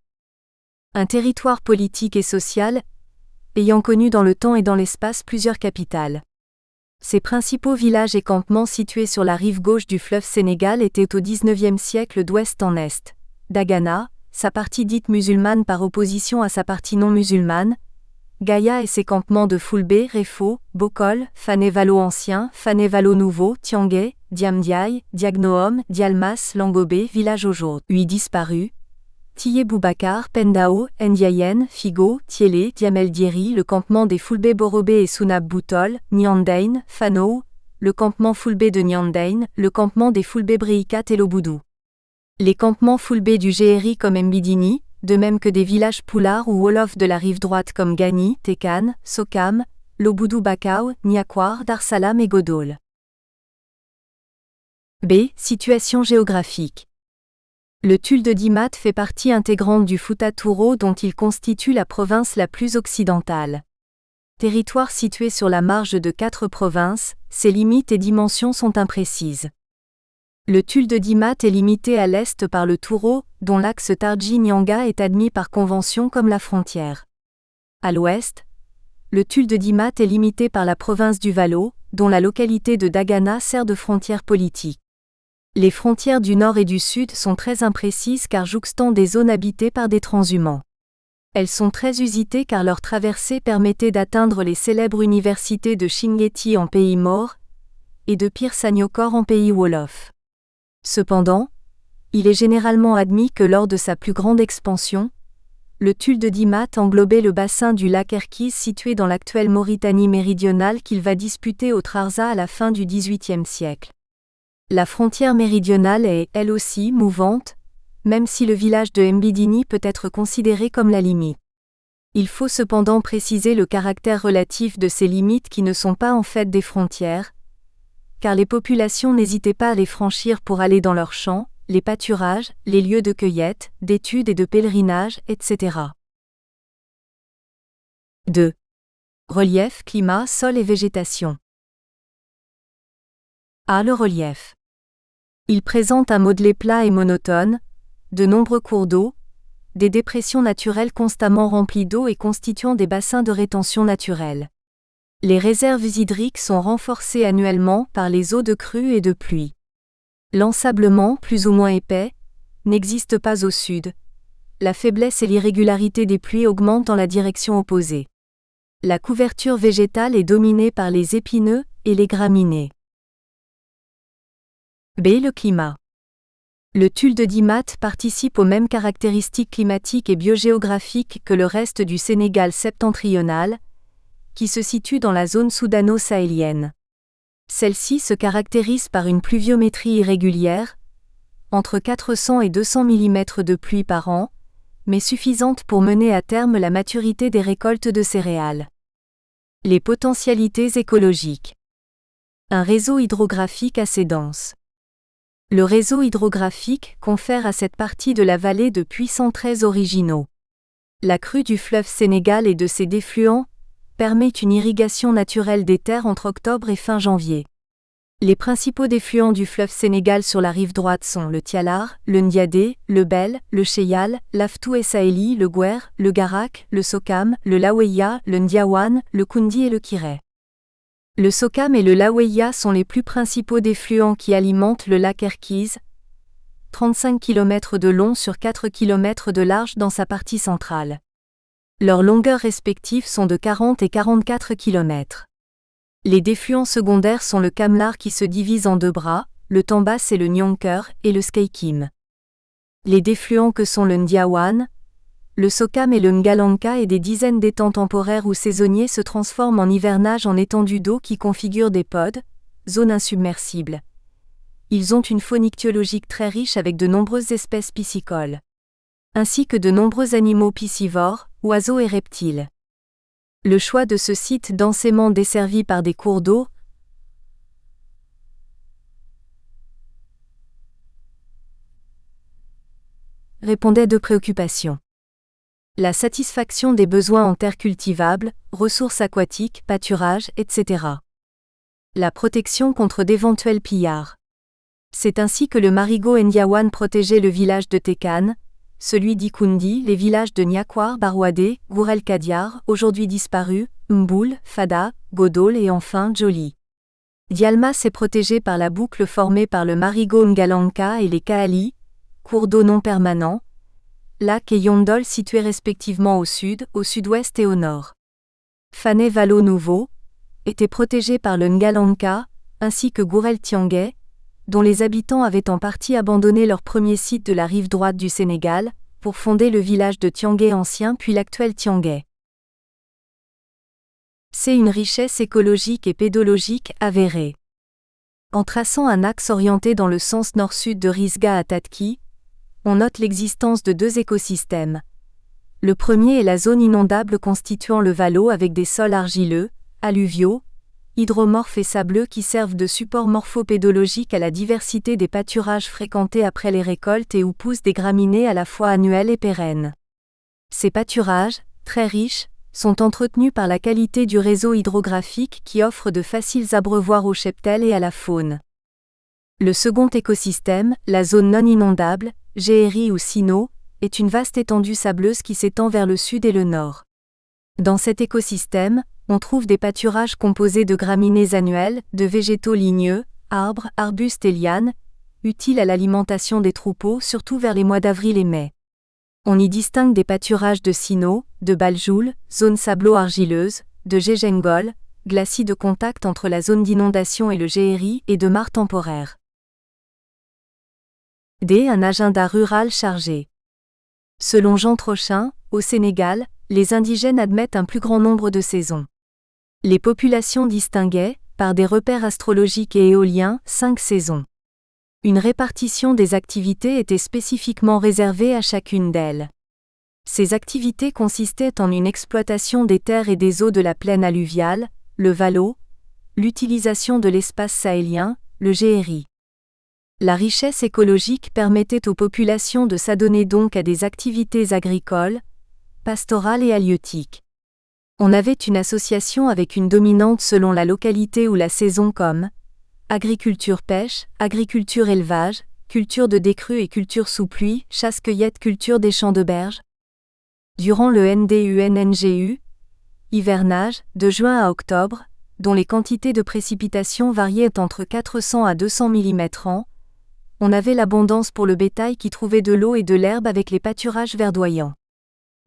Un territoire politique et social, ayant connu dans le temps et dans l'espace plusieurs capitales. Ses principaux villages et campements situés sur la rive gauche du fleuve Sénégal étaient au XIXe siècle d'ouest en est. Dagana, sa partie dite musulmane par opposition à sa partie non musulmane, Gaïa et ses campements de Foulbé, Réfo, Bokol, Fané-Valo ancien, Fané-Valo nouveau, Tiangué, Diamdiaye, Diagnohom, Dialmas, Langobé, village aujourd'hui disparu, Tillé Boubacar, Pendao, Ndiayen, Figo, Tiélé, Diamel-Diéry, le campement des Foulbé Borobé et Sounab Boutol, Niandain, Fano, le campement Foulbé de Niandain, le campement des Foulbé Briikat et Loboudou. Les campements Foulbé du Géhéri comme Mbidini, de même que des villages Poulard ou Wolof de la rive droite comme Gani, Tekan, Sokam, Loboudou Bakao, Niakwar, Darsalam et Godol. B. Situation géographique. Le Tulle de Dimat fait partie intégrante du Fouta Touro dont il constitue la province la plus occidentale. Territoire situé sur la marge de 4 provinces, ses limites et dimensions sont imprécises. Le Tulle de Dimat est limité à l'est par le Touro, dont l'axe Tardji-Nyanga est admis par convention comme la frontière. À l'ouest, le Tulle de Dimat est limité par la province du Valo, dont la localité de Dagana sert de frontière politique. Les frontières du nord et du sud sont très imprécises car jouxtant des zones habitées par des transhumants. Elles sont très usitées car leur traversée permettait d'atteindre les célèbres universités de Chinguetti en pays maure et de Pir Sanyokor en pays wolof. Cependant, il est généralement admis que lors de sa plus grande expansion, le Tulle de Dimat englobait le bassin du lac Erkiz situé dans l'actuelle Mauritanie méridionale qu'il va disputer au Trarza à la fin du XVIIIe siècle. La frontière méridionale est, elle aussi, mouvante, même si le village de Mbidini peut être considéré comme la limite. Il faut cependant préciser le caractère relatif de ces limites qui ne sont pas en fait des frontières, car les populations n'hésitaient pas à les franchir pour aller dans leurs champs, les pâturages, les lieux de cueillette, d'études et de pèlerinage, etc. 2. Relief, climat, sol et végétation. A. Le relief. Il présente un modelé plat et monotone, de nombreux cours d'eau, des dépressions naturelles constamment remplies d'eau et constituant des bassins de rétention naturels. Les réserves hydriques sont renforcées annuellement par les eaux de crue et de pluie. L'ensablement, plus ou moins épais, n'existe pas au sud. La faiblesse et l'irrégularité des pluies augmentent dans la direction opposée. La couverture végétale est dominée par les épineux et les graminées. B. Le climat. Le Tulle de Dimat participe aux mêmes caractéristiques climatiques et biogéographiques que le reste du Sénégal septentrional, qui se situe dans la zone soudano-sahélienne. Celle-ci se caractérise par une pluviométrie irrégulière, entre 400 et 200 mm de pluie par an, mais suffisante pour mener à terme la maturité des récoltes de céréales. Les potentialités écologiques. Un réseau hydrographique assez dense. Le réseau hydrographique confère à cette partie de la vallée de puissants traits originaux. La crue du fleuve Sénégal et de ses défluents permet une irrigation naturelle des terres entre octobre et fin janvier. Les principaux défluents du fleuve Sénégal sur la rive droite sont le Tialar, le Ndiadé, le Bel, le Cheyal, l'Aftou et Sahéli, le Gouer, le Garak, le Sokam, le Laweya, le Ndiawan, le Koundi et le Kiré. Le Sokam et le Laweya sont les plus principaux défluents qui alimentent le lac Erkiz, 35 km de long sur 4 km de large dans sa partie centrale. Leurs longueurs respectives sont de 40 et 44 km. Les défluents secondaires sont le Kamlar qui se divise en deux bras, le Tambas et le Nyonker, et le Skeikim. Les défluents que sont le Ndiawan, le Sokam et le Ngalanka et des dizaines d'étangs temporaires ou saisonniers se transforment en hivernage en étendues d'eau qui configurent des pods, zones insubmersibles. Ils ont une faune ichthyologique très riche avec de nombreuses espèces piscicoles, ainsi que de nombreux animaux piscivores, oiseaux et reptiles. Le choix de ce site densément desservi par des cours d'eau répondait à deux préoccupations. La satisfaction des besoins en terres cultivables, ressources aquatiques, pâturage, etc. La protection contre d'éventuels pillards. C'est ainsi que le marigot Ndiawan protégeait le village de Tekan, celui d'Ikundi, les villages de Niakwar, Barouadé, Gourel Kadiar, aujourd'hui disparus, Mboul, Fada, Godol et enfin Joli. Dialmas est protégé par la boucle formée par le marigot Ngalanka et les Kaali, cours d'eau non permanents, lac et Yondol situés respectivement au sud, au sud-ouest et au nord. Fané Valo Nouveau était protégé par le Ngalanka, ainsi que Gourel Tiangay, dont les habitants avaient en partie abandonné leur premier site de la rive droite du Sénégal, pour fonder le village de Tiangay ancien puis l'actuel Tiangay. C'est une richesse écologique et pédologique avérée. En traçant un axe orienté dans le sens nord-sud de Risga à Tatki, on note l'existence de deux écosystèmes. Le premier est la zone inondable constituant le Valo avec des sols argileux, alluviaux, hydromorphes et sableux qui servent de support morphopédologique à la diversité des pâturages fréquentés après les récoltes et où poussent des graminées à la fois annuelles et pérennes. Ces pâturages, très riches, sont entretenus par la qualité du réseau hydrographique qui offre de faciles abreuvoirs aux cheptels et à la faune. Le second écosystème, la zone non inondable, Géhéry ou Sino, est une vaste étendue sableuse qui s'étend vers le sud et le nord. Dans cet écosystème, on trouve des pâturages composés de graminées annuelles, de végétaux ligneux, arbres, arbustes et lianes, utiles à l'alimentation des troupeaux surtout vers les mois d'avril et mai. On y distingue des pâturages de Sino, de Baljoul, zone sablo-argileuse, de Gégengol, glacis de contact entre la zone d'inondation et le Géhéry et de mares temporaires. Un agenda rural chargé. Selon Jean Trochin, au Sénégal, les indigènes admettent un plus grand nombre de saisons. Les populations distinguaient, par des repères astrologiques et éoliens, 5 saisons. Une répartition des activités était spécifiquement réservée à chacune d'elles. Ces activités consistaient en une exploitation des terres et des eaux de la plaine alluviale, le Valo, l'utilisation de l'espace sahélien, le Géhéry. La richesse écologique permettait aux populations de s'adonner donc à des activités agricoles, pastorales et halieutiques. On avait une association avec une dominante selon la localité ou la saison comme agriculture-pêche, agriculture-élevage, culture de décrue et culture sous pluie, chasse-cueillette, culture des champs de berges. Durant le NDUNNGU, hivernage, de juin à octobre, dont les quantités de précipitations variaient entre 400 à 200 mm an, on avait l'abondance pour le bétail qui trouvait de l'eau et de l'herbe avec les pâturages verdoyants.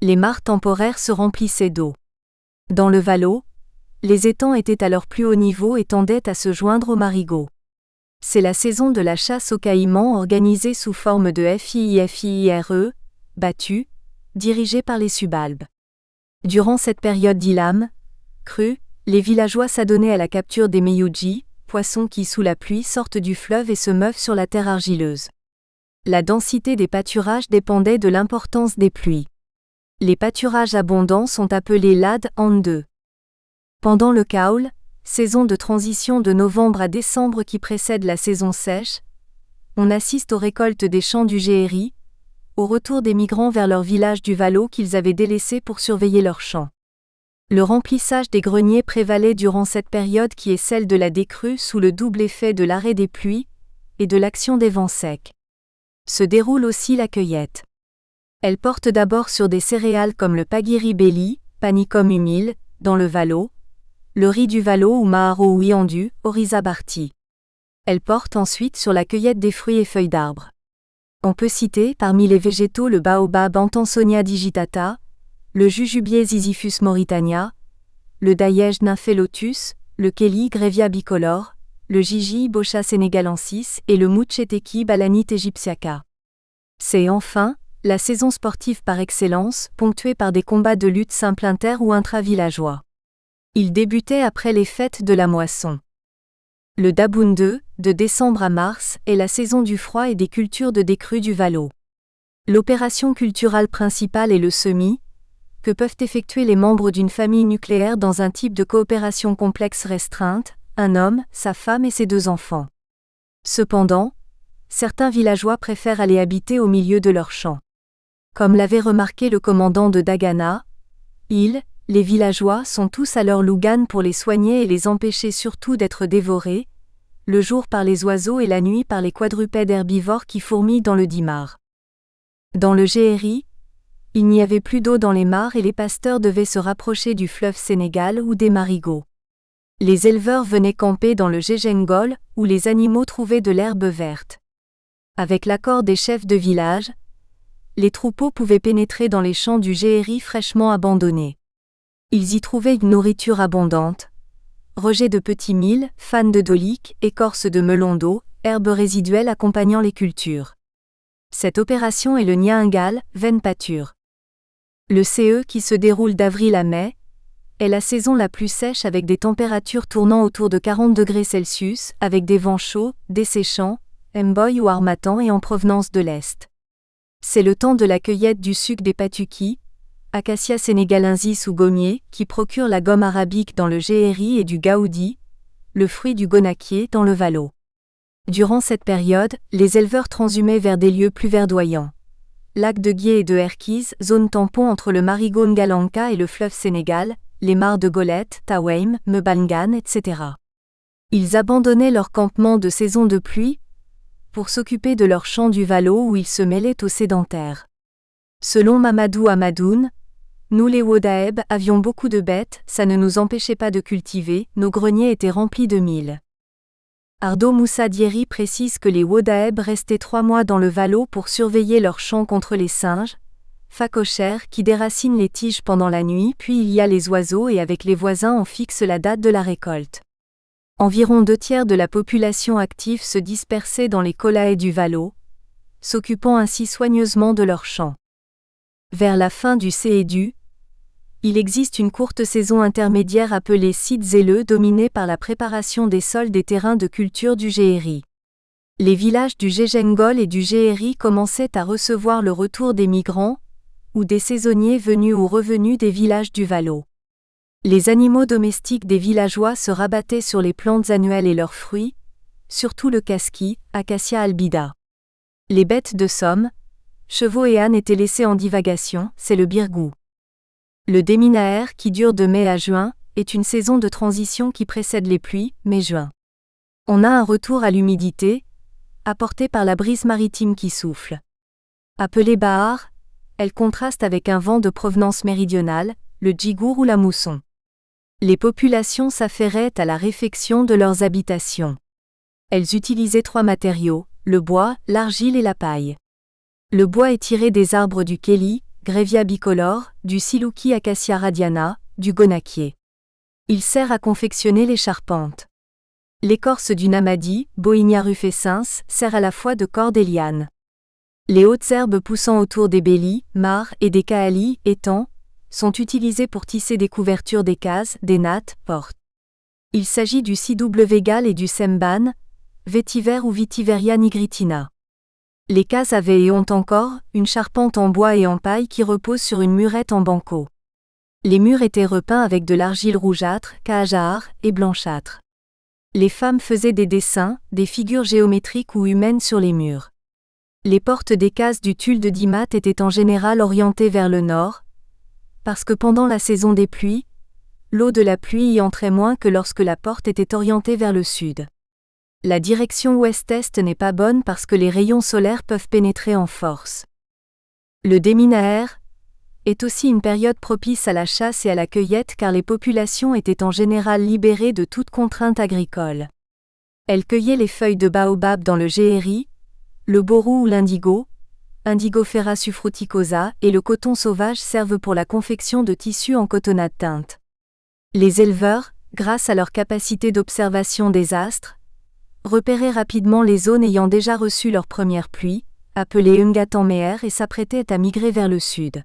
Les mares temporaires se remplissaient d'eau. Dans le Valo, les étangs étaient à leur plus haut niveau et tendaient à se joindre aux marigots. C'est la saison de la chasse au caïman organisée sous forme de FIIFIIRE, battue, dirigée par les subalbes. Durant cette période d'Ilam, crue, les villageois s'adonnaient à la capture des meyouji, poissons qui sous la pluie sortent du fleuve et se meuvent sur la terre argileuse. La densité des pâturages dépendait de l'importance des pluies. Les pâturages abondants sont appelés lad en 2. Pendant le caoul, saison de transition de novembre à décembre qui précède la saison sèche, on assiste aux récoltes des champs du Géhéri, au retour des migrants vers leur village du Valo qu'ils avaient délaissé pour surveiller leurs champs. Le remplissage des greniers prévalait durant cette période qui est celle de la décrue sous le double effet de l'arrêt des pluies et de l'action des vents secs. Se déroule aussi la cueillette. Elle porte d'abord sur des céréales comme le pagiri belli, panicum humile, dans le Valo, le riz du Valo ou Maharo Wiandu, Orisa Barti. Elle porte ensuite sur la cueillette des fruits et feuilles d'arbres. On peut citer parmi les végétaux le baobab Antansonia digitata, le jujubier Ziziphus mauritania, le daillège Nymphelotus, le kéli Grevia bicolore, le gigi Bocha sénégalensis et le moucheteki Balanite egyptiaca. C'est enfin la saison sportive par excellence, ponctuée par des combats de lutte simple inter ou intra-villageois. Il débutait après les fêtes de la moisson. Le Daboun 2, de décembre à mars, est la saison du froid et des cultures de décrue du Valo. L'opération culturale principale est le semis, que peuvent effectuer les membres d'une famille nucléaire dans un type de coopération complexe restreinte, un homme, sa femme et ses 2 enfants. Cependant, certains villageois préfèrent aller habiter au milieu de leurs champs. Comme l'avait remarqué le commandant de Dagana, les villageois sont tous à leur lougan pour les soigner et les empêcher surtout d'être dévorés, le jour par les oiseaux et la nuit par les quadrupèdes herbivores qui fourmillent dans le Dimar. Dans le Géhéri, il n'y avait plus d'eau dans les mares et les pasteurs devaient se rapprocher du fleuve Sénégal ou des marigots. Les éleveurs venaient camper dans le Gégengol, où les animaux trouvaient de l'herbe verte. Avec l'accord des chefs de village, les troupeaux pouvaient pénétrer dans les champs du Géhéri fraîchement abandonnés. Ils y trouvaient une nourriture abondante, rejets de petits milles, fanes de doliques, écorces de melon d'eau, herbes résiduelles accompagnant les cultures. Cette opération est le Nyaingal, veine pâture. Le CE qui se déroule d'avril à mai, est la saison la plus sèche avec des températures tournant autour de 40 degrés Celsius, avec des vents chauds, desséchants, Mboy ou Harmattan et en provenance de l'Est. C'est le temps de la cueillette du suc des patuki, Acacia sénégalensis ou gommier, qui procure la gomme arabique dans le Géhéri et du gaoudi, le fruit du gonaquier dans le Valo. Durant cette période, les éleveurs transhumaient vers des lieux plus verdoyants. Lac de Guiers et de Herkise, zone tampon entre le marigot Ngalanka et le fleuve Sénégal, les mares de Golette, Taweim, Mebangan, etc. Ils abandonnaient leur campement de saison de pluie pour s'occuper de leurs champs du Valo où ils se mêlaient aux sédentaires. Selon Mamadou Amadoun, nous les Wodaeb avions beaucoup de bêtes, ça ne nous empêchait pas de cultiver, nos greniers étaient remplis de mil. Ardo Moussa Dieri précise que les Wodaeb restaient 3 mois dans le Valo pour surveiller leurs champs contre les singes, phacochères qui déracinent les tiges pendant la nuit, puis il y a les oiseaux et avec les voisins on fixe la date de la récolte. Environ 2/3 de la population active se dispersait dans les colaes du Valo, s'occupant ainsi soigneusement de leurs champs. Vers la fin du Cédu, il existe une courte saison intermédiaire appelée Cid zéleux dominée par la préparation des sols des terrains de culture du Géhéri. Les villages du Gégengol et du Géhéri commençaient à recevoir le retour des migrants, ou des saisonniers venus ou revenus des villages du Valo. Les animaux domestiques des villageois se rabattaient sur les plantes annuelles et leurs fruits, surtout le casqui, Acacia albida. Les bêtes de somme, chevaux et ânes étaient laissés en divagation, c'est le birgou. Le déminaer, qui dure de mai à juin, est une saison de transition qui précède les pluies, mai-juin. On a un retour à l'humidité, apporté par la brise maritime qui souffle. Appelée bahar, elle contraste avec un vent de provenance méridionale, le djigour ou la mousson. Les populations s'affairaient à la réfection de leurs habitations. Elles utilisaient 3 matériaux, le bois, l'argile et la paille. Le bois est tiré des arbres du kéli, Grevia bicolore, du silouki Acacia radiana, du gonaquier. Il sert à confectionner les charpentes. L'écorce du namadi, Boinia rufescens, sert à la fois de corde et liane. Les hautes herbes poussant autour des bélis, mares et des kaali, étangs, sont utilisées pour tisser des couvertures des cases, des nattes, portes. Il s'agit du CW et du Semban, Vétiver ou Vetiveria nigritina. Les cases avaient et ont encore une charpente en bois et en paille qui repose sur une murette en banco. Les murs étaient repeints avec de l'argile rougeâtre, caajahar et blanchâtre. Les femmes faisaient des dessins, des figures géométriques ou humaines sur les murs. Les portes des cases du tulle de Dimat étaient en général orientées vers le nord, parce que pendant la saison des pluies, l'eau de la pluie y entrait moins que lorsque la porte était orientée vers le sud. La direction ouest-est n'est pas bonne parce que les rayons solaires peuvent pénétrer en force. Le Déminaer est aussi une période propice à la chasse et à la cueillette car les populations étaient en général libérées de toute contrainte agricole. Elles cueillaient les feuilles de baobab dans le Géheri, le borou ou l'indigo, Indigofera sufruticosa, et le coton sauvage servent pour la confection de tissus en cotonnade teinte. Les éleveurs, grâce à leur capacité d'observation des astres, repéraient rapidement les zones ayant déjà reçu leur première pluie, appelées Ungatanmeer, et s'apprêtaient à migrer vers le sud.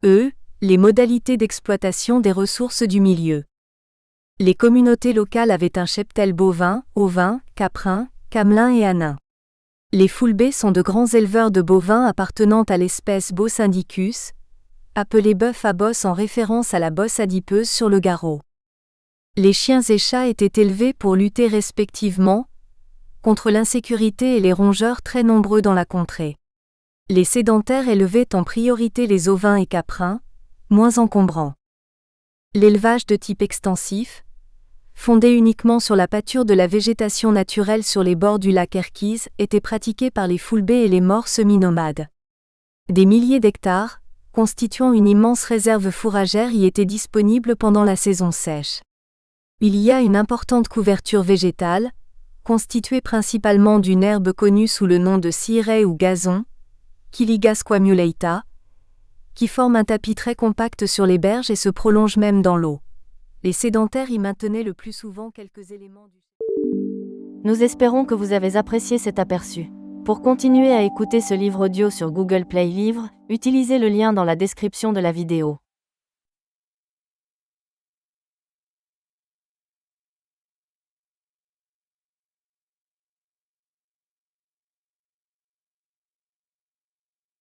Les modalités d'exploitation des ressources du milieu. Les communautés locales avaient un cheptel bovin, ovin, caprin, camelin et anin. Les Fulbés sont de grands éleveurs de bovins appartenant à l'espèce Bos indicus, appelé bœuf à bosse en référence à la bosse adipeuse sur le garrot. Les chiens et chats étaient élevés pour lutter respectivement contre l'insécurité et les rongeurs très nombreux dans la contrée. Les sédentaires élevaient en priorité les ovins et caprins, moins encombrants. L'élevage de type extensif, fondé uniquement sur la pâture de la végétation naturelle sur les bords du lac Erkiz, était pratiqué par les Fulbés et les Maures semi-nomades. Des milliers d'hectares, constituant une immense réserve fourragère, y étaient disponibles pendant la saison sèche. Il y a une importante couverture végétale, constituée principalement d'une herbe connue sous le nom de ciré ou gazon, Kiliga squamulata, qui forme un tapis très compact sur les berges et se prolonge même dans l'eau. Les sédentaires y maintenaient le plus souvent quelques éléments du... Nous espérons que vous avez apprécié cet aperçu. Pour continuer à écouter ce livre audio sur Google Play Livres, utilisez le lien dans la description de la vidéo.